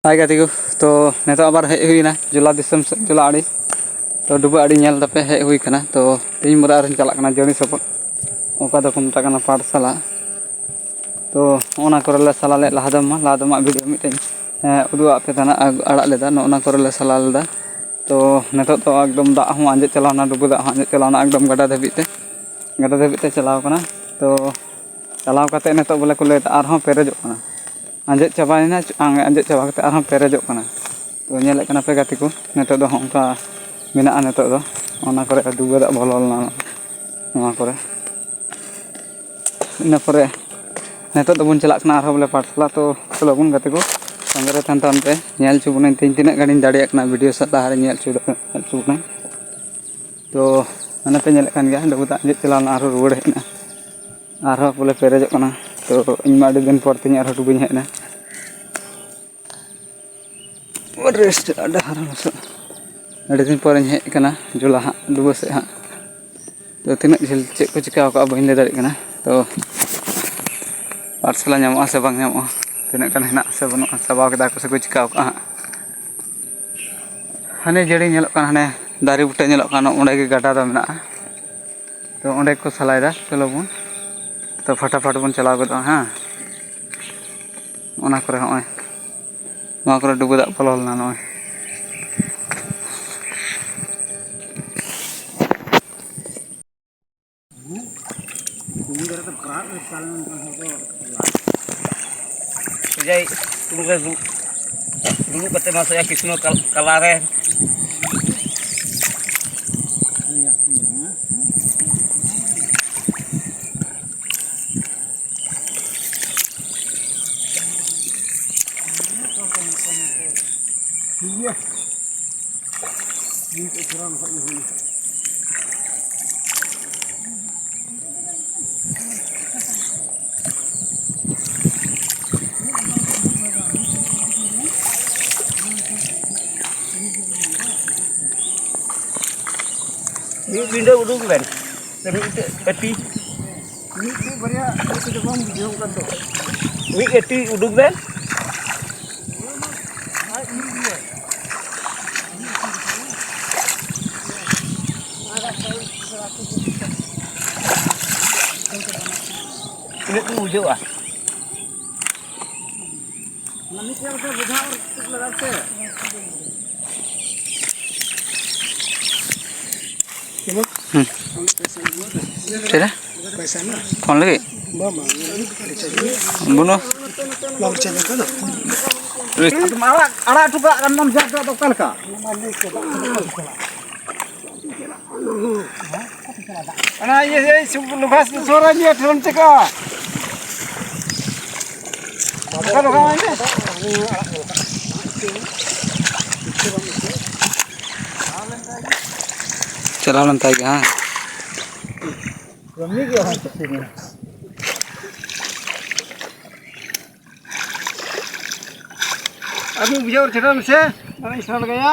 हाय गाती को तो नेता आबार हेज हुई जुला दिसम जुला आड़ी तो डुबा आड़ी नेल दापे हेज हुई कना तो तीन मुरा रन चला जड़ी सपट ओका दो मता पाठशाला तो ओना कोरेले साला ले लादमा वीडियो मिटन उदुआ पे तना आड़ा लेदा नोना कोरेले साला लेदा तो नेता तो एकदम दाग हूँ आंजे चलावना डुबा दाग आंजे चलावना एकदम गाडा धाबीते चलाव कना तो चलाव कते नेता बोले को लेदा आरहों पेरेजोग कना आंजे चाबायना आंजे चाबा कते आरहों पेरेजोग कना तो नेले कना पे गाती को नेता दो होंका मेना नेता दो ओना करे डुबा दाग बोलोलना नोआ करे इन परे नेता दो बन चला कना आरहों बोले पाठशाला तो चलो बन गाती को संगे थान पे नेल चुबना तीन गाड़ी दाड़िया कना वीडियो सा लहारे नेल चुबना तो मैंने पे नेले कान गया डुबा दाग आंजे चलावना आरहों रुवाड़ हेना आरहों बोले पेरेजोग कना तो इनमा अड़ी दिन पर तीन आरहों डुबुኝ हेना रेस्ट डहार अड़ी दिन पर हेज कना जुला हाँ डुबा से हाँ तो तीन झेल चेक को चिका बी ले दाड़ी कना तो पाठशाला नामा से बांग नामा तीन गान हेना से बनू चाबा केदा को से को चिका हाँ हाने जड़ी नेलोग कान हाने दारे बुटे नेलोग कान ओंडे गे गाडा दा मेना तो ओंडे को सलायदा चलो बन तो फटाफट बन चलाव गो हाँ ओना करे होय नोआ करे डुबा दाग बोलोलना नोय Jadi dulu kata masuk ya kisno kalare. Iya. Ini kurang ini. Ini window uduk ben, tapi itu eti. Ini tu beria itu depan video kan tu. Ini eti uduk ben. Ini tu hujung ah. Nanti siapa tu benar tu lagate. Tidak? Kau lagi? Bunuh? Malah ada juga kan non jaga dokter kah? Karena ini sebelum lukas suaranya turun cekak. Kalau kamu ini? चला लंता है हाँ रमनी के वहाँ तक नहीं अभी मुझे और चढ़ा मुझसे मैंने इस तरह गया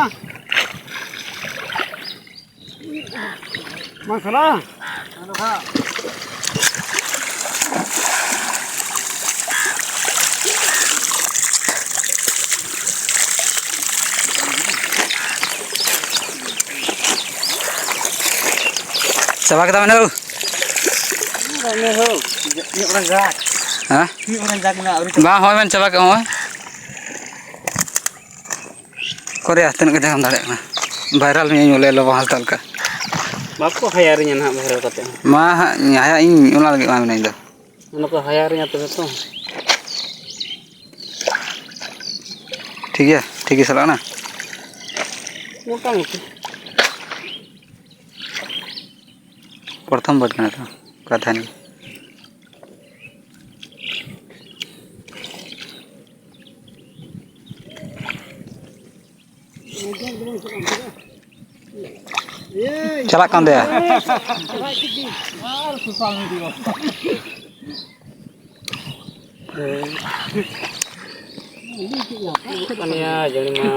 मसाला हेलो हाँ Coba kita mana lu? Mana lu? Ini orang jahat. Hah? Ini orang jahat nak urut. Bang, hoy man coba ke hoy. Korea tenak kita kam dadak na. Viral nya nyole lo hal tal ka. Bako hayarnya nak viral kata. Ma nyaya in ulah lagi mana itu. Mana ko hayarnya tu tu. ठीक है सलाह ना. Bukan itu. प्रथम बात करना था कथा नहीं चला कौन दे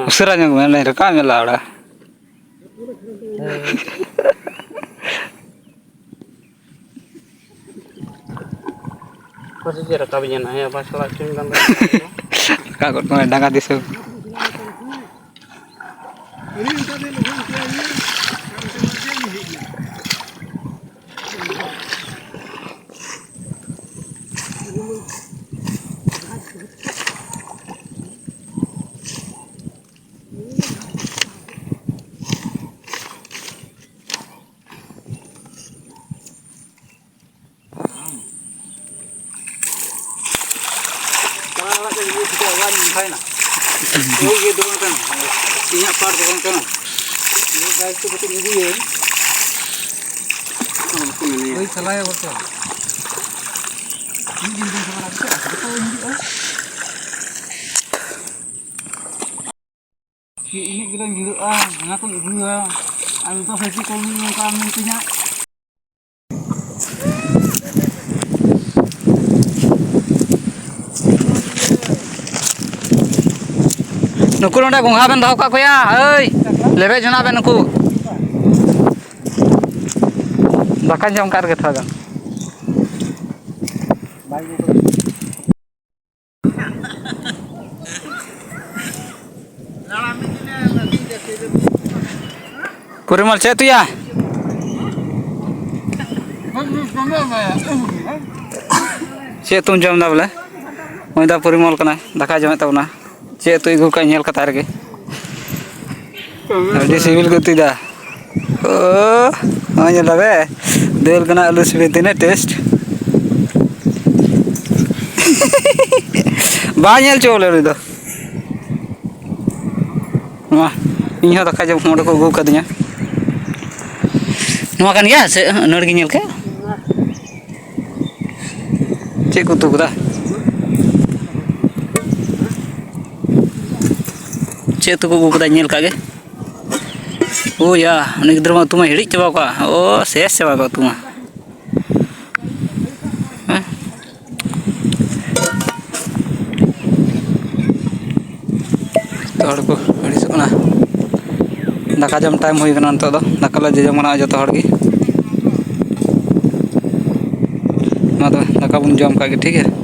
उसरा जंग में नहीं रखा मिला उड़ा Pasti dia rekam ya, nah ya masalah cuma gambar. Kakak kau dengan danga disu. Ini kita gilu ngaku ibu ya. Aku tuh haji kami ngomong punya. Nuku nonda gungha ben daw ka ko ya. Oi. Lebe jona ben nuku. Dakan jom kar ke thaga. Purimal cek tu ya. Cek tu jam dah boleh. Mau dah purimal kena. Daka jam tahu na. Cek tu igu kan nyel kata lagi. Di civil ku tidak. Oh, hanya dah be. Del kena alus betina test. Banyak cowok itu. Wah, ini ada kaca mau aku gua katanya. Makan ya, nor ginyal ke? Cek kutu kuda. Cek tu gua kuda nyel kage. Oh ya, ini kita tu mah hidup coba kah? Oh, ses coba kau tu mah. Tahu aku, hari sekolah. Daka jam time hui kana nto do daka la je jamana joto hor gi ma do daka bun jom ka gi ठीक है।